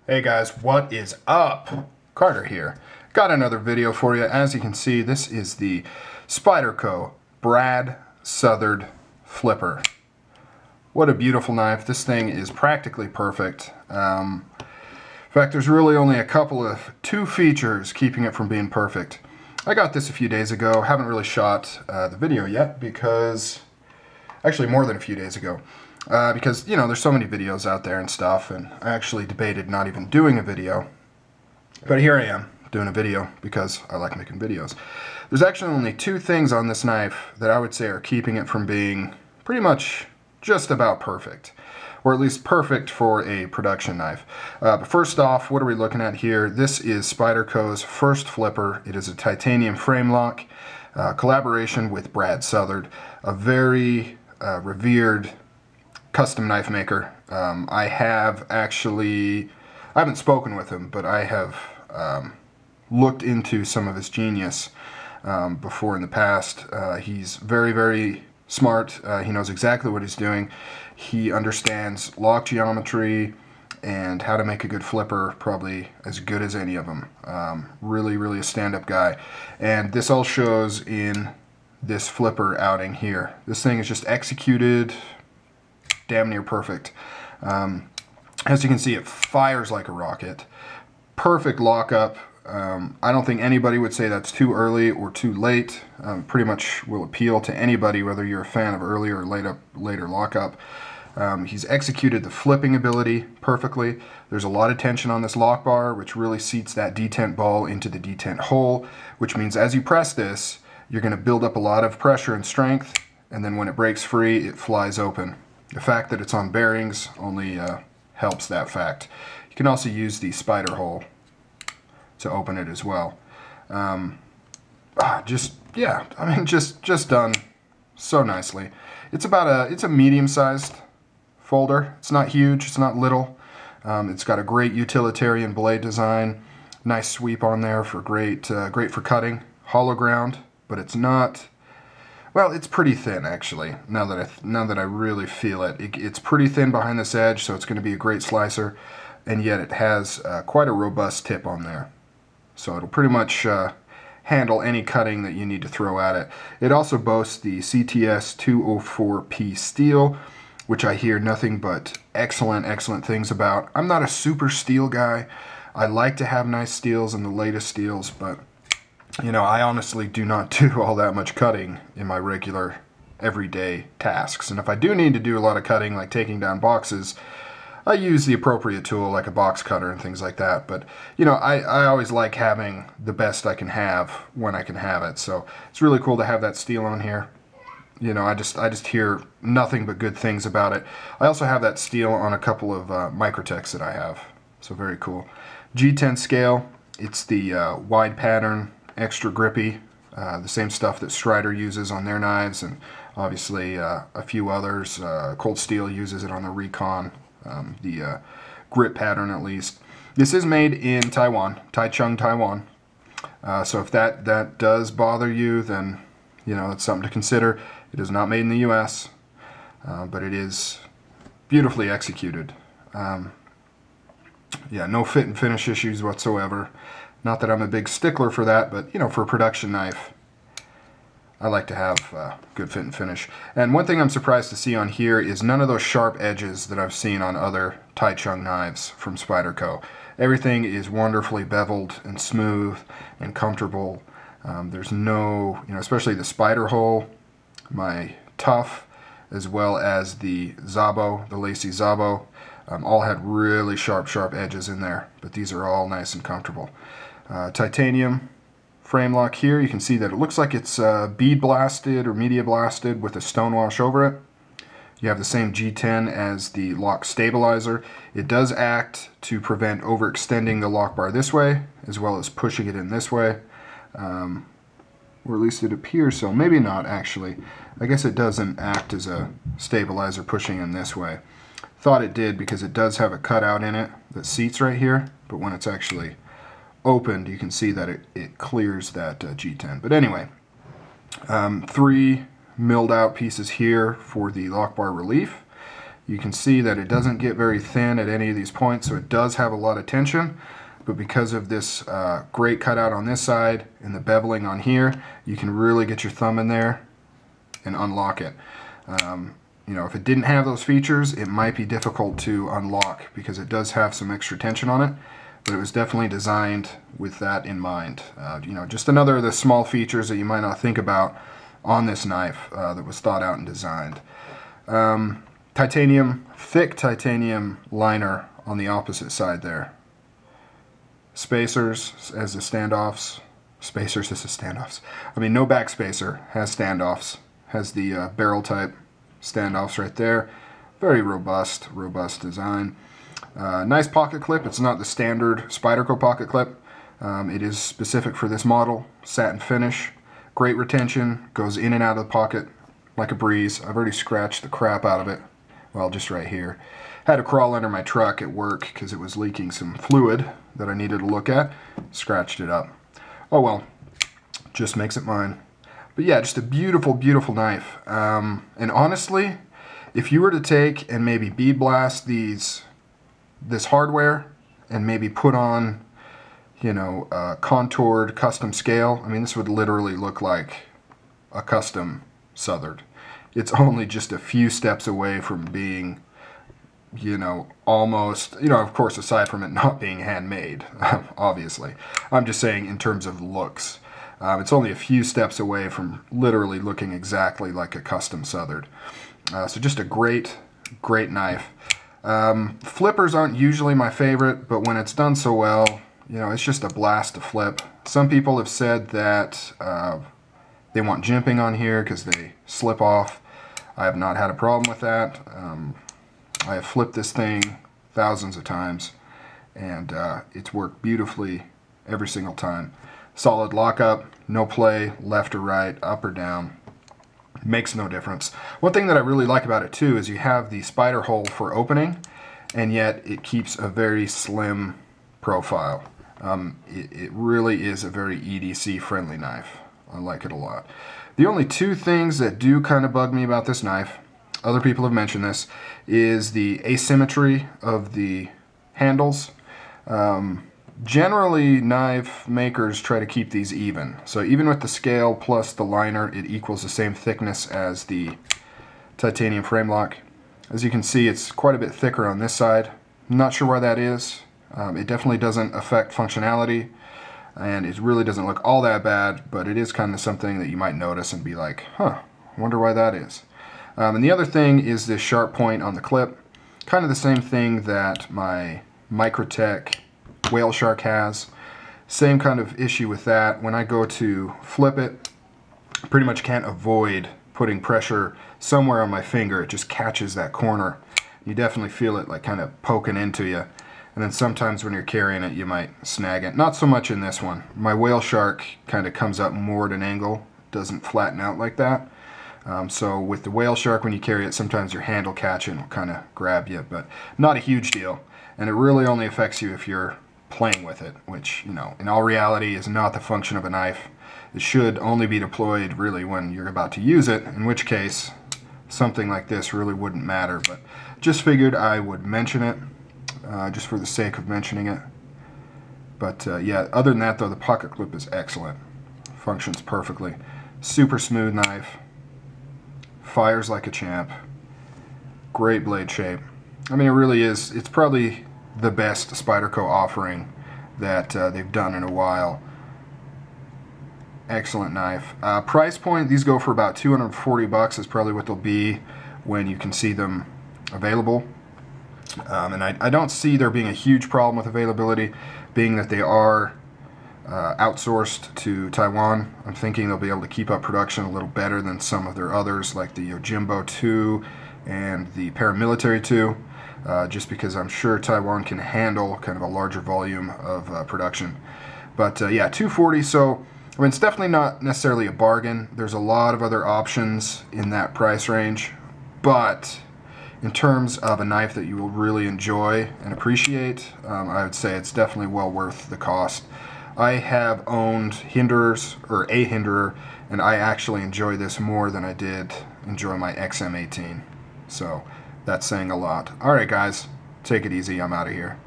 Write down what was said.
Hey guys, what is up? Carter here. Got another video for you. As you can see, this is the Spyderco Brad Southard Flipper. What a beautiful knife. This thing is practically perfect. In fact, there's really only two features keeping it from being perfect. I got this a few days ago. Haven't really shot the video yet because, actually more than a few days ago. Because, you know, there's so many videos out there and stuff, and I actually debated not even doing a video. But here I am, doing a video, because I like making videos. There's actually only two things on this knife that I would say are keeping it from being pretty much just about perfect. Or at least perfect for a production knife. But first off, what are we looking at here? This is Spyderco's first flipper. It is a titanium frame lock, collaboration with Brad Southard, a very revered custom knife maker. I haven't spoken with him, but I have looked into some of his genius before in the past. He's very, very smart. He knows exactly what he's doing. He understands lock geometry and how to make a good flipper, probably as good as any of them. Really, really a stand-up guy. And this all shows in this flipper outing here. This thing is just executed damn near perfect. As you can see, it fires like a rocket. Perfect lockup. I don't think anybody would say that's too early or too late. Pretty much will appeal to anybody, whether you're a fan of early or later lockup. He's executed the flipping ability perfectly. There's a lot of tension on this lock bar, which really seats that detent ball into the detent hole, which means as you press this, you're going to build up a lot of pressure and strength, and then when it breaks free, it flies open. The fact that it's on bearings only helps that fact. You can also use the spider hole to open it as well. Just done so nicely. It's a medium-sized folder. It's not huge. It's not little. It's got a great utilitarian blade design. Nice sweep on there for great for cutting. Hollow ground, but it's not. Well, it's pretty thin actually. Now that I really feel it, it's pretty thin behind this edge, so it's going to be a great slicer, and yet it has quite a robust tip on there, so it'll pretty much handle any cutting that you need to throw at it. It also boasts the CTS 204P steel, which I hear nothing but excellent things about. I'm not a super steel guy. I like to have nice steels and the latest steels, but you know, I honestly do not do all that much cutting in my regular, everyday tasks. And if I do need to do a lot of cutting, like taking down boxes, I use the appropriate tool, like a box cutter and things like that. But, you know, I always like having the best I can have when I can have it. So it's really cool to have that steel on here. You know, I just hear nothing but good things about it. I also have that steel on a couple of Microtechs that I have. So very cool. G10 scale. It's the wide pattern, extra grippy, the same stuff that Strider uses on their knives, and obviously a few others. Cold Steel uses it on the Recon, the grip pattern at least. This is made in Taiwan, Taichung, Taiwan. So if that does bother you, then you know it's something to consider. It is not made in the U.S., but it is beautifully executed. Yeah, no fit and finish issues whatsoever. Not that I'm a big stickler for that, but you know, for a production knife, I like to have good fit and finish. And one thing I'm surprised to see on here is none of those sharp edges that I've seen on other Taichung knives from Spyderco. Everything is wonderfully beveled and smooth and comfortable. There's no, you know, especially the spider hole, my Tough, as well as the Zabo, the Lacy Zabo, all had really sharp edges in there, but these are all nice and comfortable. Titanium frame lock here. You can see that it looks like it's bead blasted or media blasted with a stonewash over it. You have the same G10 as the lock stabilizer. It does act to prevent overextending the lock bar this way, as well as pushing it in this way. Or at least it appears so. Maybe not actually. I guess it doesn't act as a stabilizer pushing in this way. Thought it did because it does have a cutout in it that seats right here, but when it's actually opened, you can see that it clears that G10. But anyway, 3 milled out pieces here for the lock bar relief. You can see that it doesn't get very thin at any of these points, so it does have a lot of tension. But because of this great cutout on this side and the beveling on here, you can really get your thumb in there and unlock it. You know, if it didn't have those features, it might be difficult to unlock because it does have some extra tension on it. But it was definitely designed with that in mind. You know, just another of the small features that you might not think about on this knife that was thought out and designed. Titanium, thick titanium liner on the opposite side there. Spacers as the standoffs. Spacers as the standoffs. I mean, no back spacer, has standoffs. Has the barrel type standoffs right there. Very robust design. Nice pocket clip. It's not the standard Spyderco pocket clip. It is specific for this model. Satin finish. Great retention. Goes in and out of the pocket like a breeze. I've already scratched the crap out of it. Well, just right here. Had to crawl under my truck at work because it was leaking some fluid that I needed to look at. Scratched it up. Oh well, just makes it mine. But yeah, just a beautiful, beautiful knife. And honestly, if you were to take and maybe bead blast this hardware and maybe put on, you know, a contoured custom scale, I mean, this would literally look like a custom Southard. It's only just a few steps away from being, you know, almost, you know, of course, aside from it not being handmade, obviously. I'm just saying in terms of looks. It's only a few steps away from literally looking exactly like a custom Southard. So just a great, great knife. Flippers aren't usually my favorite, but when it's done so well, you know, it's just a blast to flip. Some people have said that they want jimping on here because they slip off. I have not had a problem with that. I have flipped this thing thousands of times, and it's worked beautifully every single time. Solid lockup, no play, left or right, up or down. Makes no difference. One thing that I really like about it too is you have the spider hole for opening, and yet it keeps a very slim profile. It really is a very EDC friendly knife. I like it a lot. The only two things that do kind of bug me about this knife, other people have mentioned this, is the asymmetry of the handles. Generally, knife makers try to keep these even. So even with the scale plus the liner, it equals the same thickness as the titanium frame lock. As you can see, it's quite a bit thicker on this side. I'm not sure why that is. It definitely doesn't affect functionality, and it really doesn't look all that bad, but it is kind of something that you might notice and be like, huh, I wonder why that is. And the other thing is this sharp point on the clip. Kind of the same thing that my Microtech whale shark has. Same kind of issue with that. When I go to flip it, I pretty much can't avoid putting pressure somewhere on my finger. It just catches that corner. You definitely feel it like kind of poking into you. And then sometimes when you're carrying it, you might snag it. Not so much in this one. My whale shark kind of comes up more at an angle. Doesn't flatten out like that. So with the whale shark, when you carry it, sometimes your hand will catch it and will kind of grab you, but not a huge deal. And it really only affects you if you're playing with it, which, you know, in all reality is not the function of a knife. It should only be deployed really when you're about to use it, in which case something like this really wouldn't matter. But just figured I would mention it, just for the sake of mentioning it. But yeah, other than that though, the pocket clip is excellent. Functions perfectly. Super smooth knife. Fires like a champ. Great blade shape. I mean, it really is. It's probably the best Spyderco offering that they've done in a while. Excellent knife. Price point, these go for about 240 bucks is probably what they'll be when you can see them available. And I don't see there being a huge problem with availability, being that they are outsourced to Taiwan. I'm thinking they'll be able to keep up production a little better than some of their others, like the Yojimbo 2 and the Paramilitary 2, just because I'm sure Taiwan can handle kind of a larger volume of production. But yeah, 240, so I mean, it's definitely not necessarily a bargain. There's a lot of other options in that price range, but in terms of a knife that you will really enjoy and appreciate, I would say it's definitely well worth the cost. I have owned hinderers, or a hinderer, and I actually enjoy this more than I did enjoy my XM18. So That's saying a lot. All right, guys, take it easy. I'm out of here.